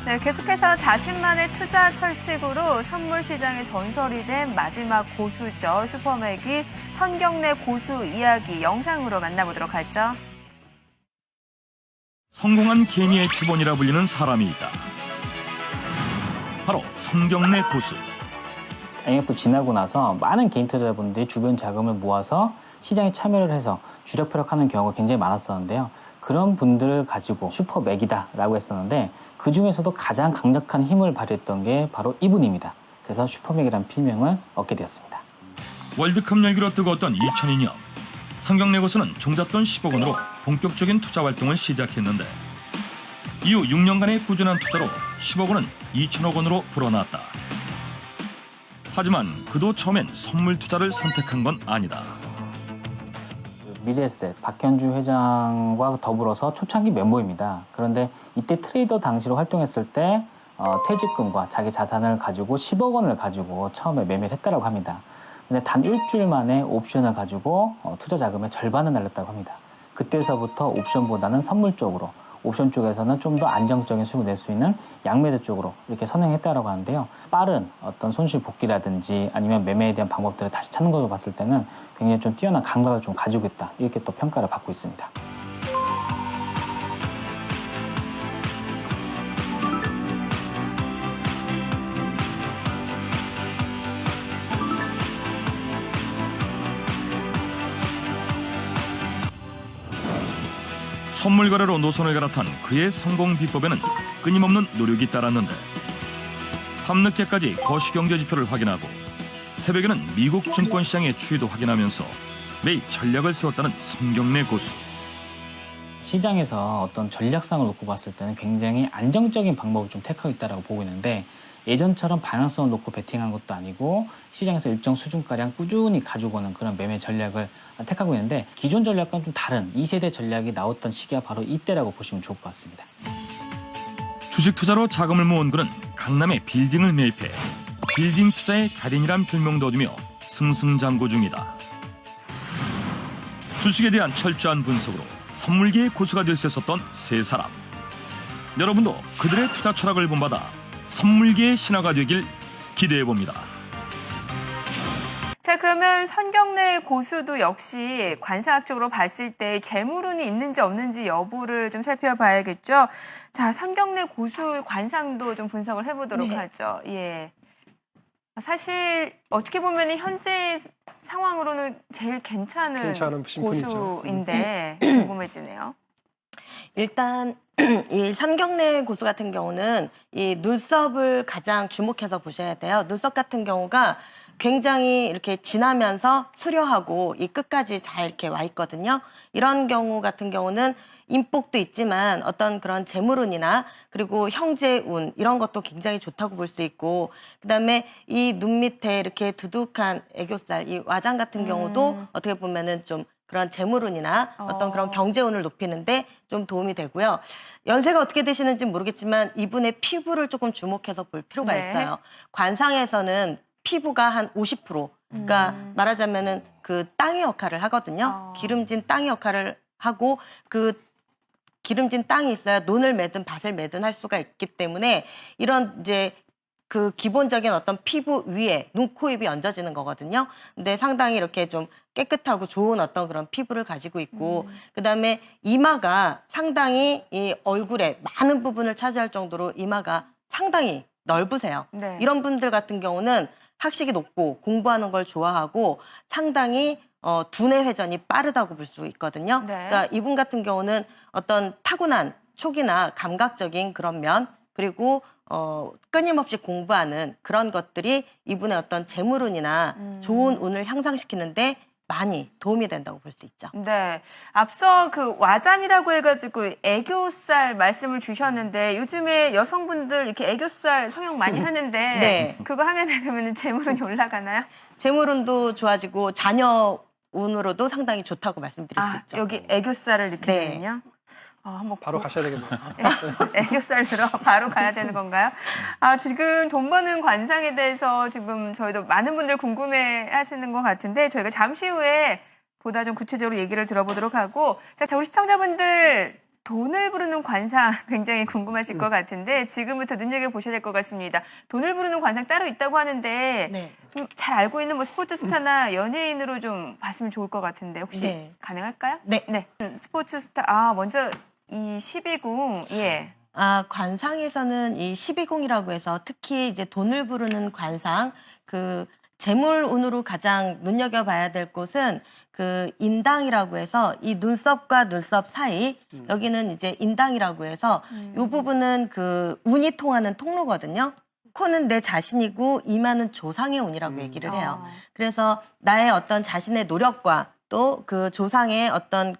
네, 계속해서 자신만의 투자 철칙으로 선물 시장의 전설이 된 마지막 고수죠. 슈퍼맥이 선경내 고수 이야기 영상으로 만나보도록 하죠. 성공한 개미의 기본이라 불리는 사람이 있다. 바로 선경내 고수. IMF 지나고 나서 많은 개인 투자자분들이 주변 자금을 모아서 시장에 참여를 해서 주력펴력하는 경우가 굉장히 많았었는데요. 그런 분들을 가지고 슈퍼맥이다라고 했었는데 그 중에서도 가장 강력한 힘을 발휘했던 게 바로 이분입니다. 그래서 슈퍼맥이라는 필명을 얻게 되었습니다. 월드컵 열기로 뜨거웠던 2002년 선경내 고수는 종잣돈 10억 원으로 본격적인 투자 활동을 시작했는데 이후 6년간의 꾸준한 투자로 10억 원은 2천억 원으로 불어났다. 하지만 그도 처음엔 선물 투자를 선택한 건 아니다. 미래에셋 박현주 회장과 더불어서 초창기 멤버입니다. 그런데 이때 트레이더 당시로 활동했을 때 퇴직금과 자기 자산을 가지고 10억 원을 가지고 처음에 매매를 했다고 합니다. 근데 단 일주일 만에 옵션을 가지고 투자 자금의 절반을 날렸다고 합니다. 그때서부터 옵션보다는 선물 쪽으로, 옵션 쪽에서는 좀 더 안정적인 수익을 낼 수 있는 양매대 쪽으로 이렇게 선행했다고 하는데요. 빠른 어떤 손실 복귀라든지 아니면 매매에 대한 방법들을 다시 찾는 걸로 봤을 때는 굉장히 좀 뛰어난 감각을 좀 가지고 있다. 이렇게 또 평가를 받고 있습니다. 선물 거래로 노선을 갈아탄 그의 성공 비법에는 끊임없는 노력이 따랐는데 밤늦게까지 거시경제 지표를 확인하고 새벽에는 미국 증권시장의 추이도 확인하면서 매일 전략을 세웠다는 선경내 고수. 시장에서 어떤 전략상을 놓고 봤을 때는 굉장히 안정적인 방법을 좀 택하고 있다고 보고 있는데 예전처럼 방향성을 놓고 베팅한 것도 아니고 시장에서 일정 수준가량 꾸준히 가지고 오는 그런 매매 전략을 택하고 있는데 기존 전략과는 좀 다른 2세대 전략이 나왔던 시기가 바로 이때라고 보시면 좋을 것 같습니다. 주식 투자로 자금을 모은 그는 강남에 빌딩을 매입해 빌딩 투자의 달인이란 별명도 얻으며 승승장구 중이다. 주식에 대한 철저한 분석으로 선물계의 고수가 될 수 있었던 세 사람. 여러분도 그들의 투자 철학을 본받아 선물계의 신화가 되길 기대해봅니다. 자, 그러면 선경내 고수도 역시 관사학적으로 봤을 때 재물운이 있는지 없는지 여부를 좀 살펴봐야겠죠. 자, 선경내 고수 관상도 좀 분석을 해보도록 하죠. 예. 사실 어떻게 보면 현재 상황으로는 제일 괜찮은 신분이죠. 고수인데 궁금해지네요. 일단 이 선경내 고수 같은 경우는 이 눈썹을 가장 주목해서 보셔야 돼요. 눈썹 같은 경우가 굉장히 이렇게 진하면서 수려하고 이 끝까지 잘 이렇게 와 있거든요. 이런 경우 같은 경우는 인복도 있지만 어떤 그런 재물운이나 그리고 형제운 이런 것도 굉장히 좋다고 볼 수 있고 그다음에 이 눈 밑에 이렇게 두둑한 애교살, 이 와장 같은 경우도 어떻게 보면은 좀 그런 재물운이나 어떤 그런 경제운을 높이는데 좀 도움이 되고요. 연세가 어떻게 되시는지 모르겠지만 이분의 피부를 조금 주목해서 볼 필요가 있어요. 관상에서는 피부가 한 50%, 그러니까 말하자면은 그 땅의 역할을 하거든요. 기름진 땅의 역할을 하고 그 기름진 땅이 있어야 논을 매든 밭을 매든 할 수가 있기 때문에 이런 이제 그 기본적인 어떤 피부 위에 눈, 코, 입이 얹어지는 거거든요. 근데 상당히 이렇게 좀 깨끗하고 좋은 어떤 그런 피부를 가지고 있고 그다음에 이마가 상당히 이 얼굴에 많은 부분을 차지할 정도로 이마가 상당히 넓으세요. 네. 이런 분들 같은 경우는 학식이 높고 공부하는 걸 좋아하고 상당히 두뇌 회전이 빠르다고 볼 수 있거든요. 네. 그러니까 이분 같은 경우는 어떤 타고난 촉이나 감각적인 그런 면 그리고 끊임없이 공부하는 그런 것들이 이분의 어떤 재물운이나 좋은 운을 향상시키는데 많이 도움이 된다고 볼 수 있죠. 네, 앞서 그 와잠이라고 해가지고 애교살 말씀을 주셨는데 요즘에 여성분들 이렇게 애교살 성형 많이 하는데 네. 그거 하면 그러면 재물운이 올라가나요? 재물운도 좋아지고 자녀 운으로도 상당히 좋다고 말씀드릴 수 있죠. 여기 애교살을 이렇게 네. 되면요? 한번 바로 가셔야 되겠네요. 애교살 들어 바로 가야 되는 건가요? 지금 돈 버는 관상에 대해서 지금 저희도 많은 분들 궁금해 하시는 것 같은데 저희가 잠시 후에 보다 좀 구체적으로 얘기를 들어보도록 하고 자, 우리 시청자분들 돈을 부르는 관상 굉장히 궁금하실 것 같은데 지금부터 눈여겨보셔야 될 것 같습니다. 돈을 부르는 관상 따로 있다고 하는데 네. 잘 알고 있는 뭐 스포츠 스타나 연예인으로 좀 봤으면 좋을 것 같은데 혹시 네. 가능할까요? 네. 네. 스포츠 스타, 먼저 이 12궁, 예. 관상에서는 이 12궁이라고 해서 특히 이제 돈을 부르는 관상, 그 재물운으로 가장 눈여겨봐야 될 곳은 그 인당이라고 해서 이 눈썹과 눈썹 사이, 여기는 이제 인당이라고 해서 이 부분은 그 운이 통하는 통로거든요. 코는 내 자신이고 이마는 조상의 운이라고 얘기를 해요. 그래서 나의 어떤 자신의 노력과 또 그 조상의 어떤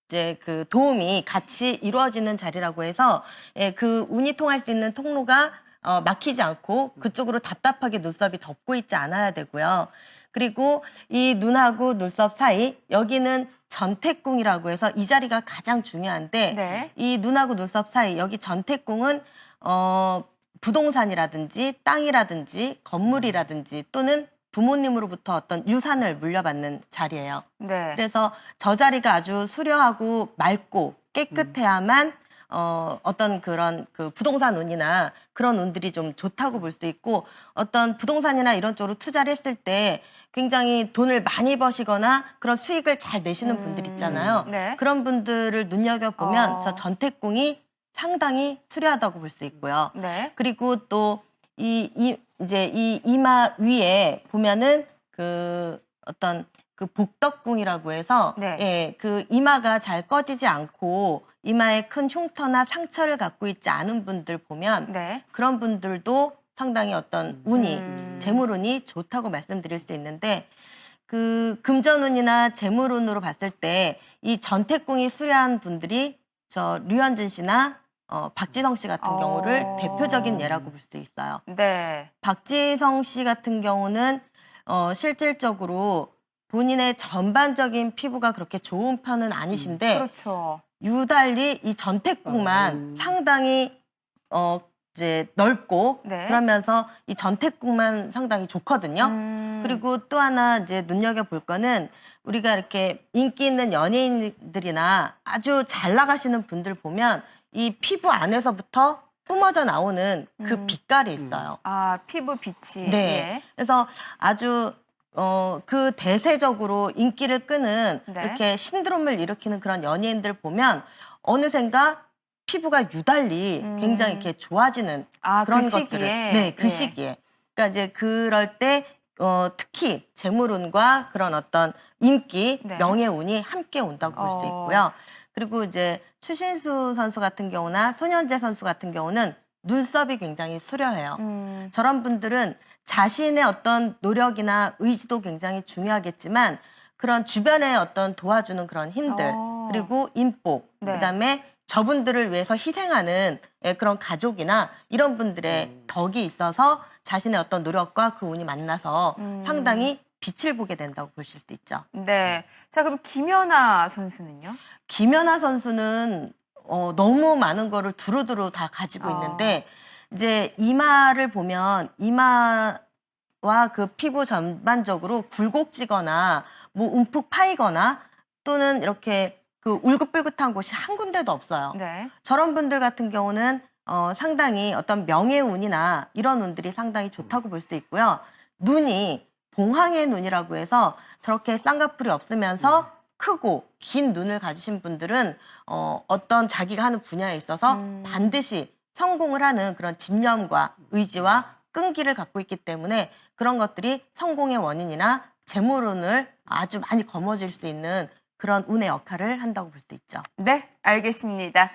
이제 그 도움이 같이 이루어지는 자리라고 해서 그 운이 통할 수 있는 통로가 막히지 않고 그쪽으로 답답하게 눈썹이 덮고 있지 않아야 되고요. 그리고 이 눈하고 눈썹 사이, 여기는 전택궁이라고 해서 이 자리가 가장 중요한데 네. 이 눈하고 눈썹 사이, 여기 전택궁은 부동산이라든지 땅이라든지 건물이라든지 또는 부모님으로부터 어떤 유산을 물려받는 자리예요. 네. 그래서 저 자리가 아주 수려하고 맑고 깨끗해야만 어떤 그런 그 부동산 운이나 그런 운들이 좀 좋다고 볼 수 있고, 어떤 부동산이나 이런 쪽으로 투자를 했을 때 굉장히 돈을 많이 버시거나 그런 수익을 잘 내시는 분들 있잖아요. 네. 그런 분들을 눈여겨보면 어. 저 전택궁이 상당히 수려하다고 볼 수 있고요. 네. 그리고 또 이제 이 이마 위에 보면은 그 어떤 그 복덕궁이라고 해서 네. 예, 그 이마가 잘 꺼지지 않고 이마에 큰 흉터나 상처를 갖고 있지 않은 분들 보면 네. 그런 분들도 상당히 어떤 운이 재물운이 좋다고 말씀드릴 수 있는데, 그 금전운이나 재물운으로 봤을 때 이 전택궁이 수려한 분들이 저 류현진 씨나 박지성 씨 같은 경우를 대표적인 예라고 볼 수 있어요. 네. 박지성 씨 같은 경우는 실질적으로 본인의 전반적인 피부가 그렇게 좋은 편은 아니신데 그렇죠. 유달리 이 전택궁만 상당히 이제 넓고 네. 그러면서 이 전택궁만 상당히 좋거든요. 그리고 또 하나 이제 눈여겨볼 거는 우리가 이렇게 인기 있는 연예인들이나 아주 잘 나가시는 분들 보면 이 피부 안에서부터 뿜어져 나오는 그 빛깔이 있어요. 피부 빛이. 네. 예. 그래서 아주 그 대세적으로 인기를 끄는 네. 이렇게 신드롬을 일으키는 그런 연예인들 보면 어느샌가 피부가 유달리 굉장히 이렇게 좋아지는 그런 그 것들을 시기에. 네, 그 예. 시기에. 그러니까 이제 그럴 때 특히 재물운과 그런 어떤 인기, 네. 명예운이 함께 온다고 볼 수 있고요. 그리고 이제 추신수 선수 같은 경우나 손현재 선수 같은 경우는 눈썹이 굉장히 수려해요. 저런 분들은 자신의 어떤 노력이나 의지도 굉장히 중요하겠지만 그런 주변에 어떤 도와주는 그런 힘들, 그리고 인복, 네. 그다음에 저분들을 위해서 희생하는 그런 가족이나 이런 분들의 덕이 있어서 자신의 어떤 노력과 그 운이 만나서 상당히 빛을 보게 된다고 보실 수 있죠. 네. 자, 그럼 김연아 선수는요? 김연아 선수는 너무 많은 거를 두루두루 다 가지고 있는데 이제 이마를 보면 이마와 그 피부 전반적으로 굴곡지거나 뭐 움푹 파이거나 또는 이렇게 그 울긋불긋한 곳이 한 군데도 없어요. 네. 저런 분들 같은 경우는 상당히 어떤 명예운이나 이런 운들이 상당히 좋다고 볼 수 있고요. 눈이 봉황의 눈이라고 해서 저렇게 쌍꺼풀이 없으면서 크고 긴 눈을 가지신 분들은 어떤 자기가 하는 분야에 있어서 반드시 성공을 하는 그런 집념과 의지와 끈기를 갖고 있기 때문에 그런 것들이 성공의 원인이나 재물운을 아주 많이 거머쥘 수 있는 그런 운의 역할을 한다고 볼 수 있죠. 네, 알겠습니다.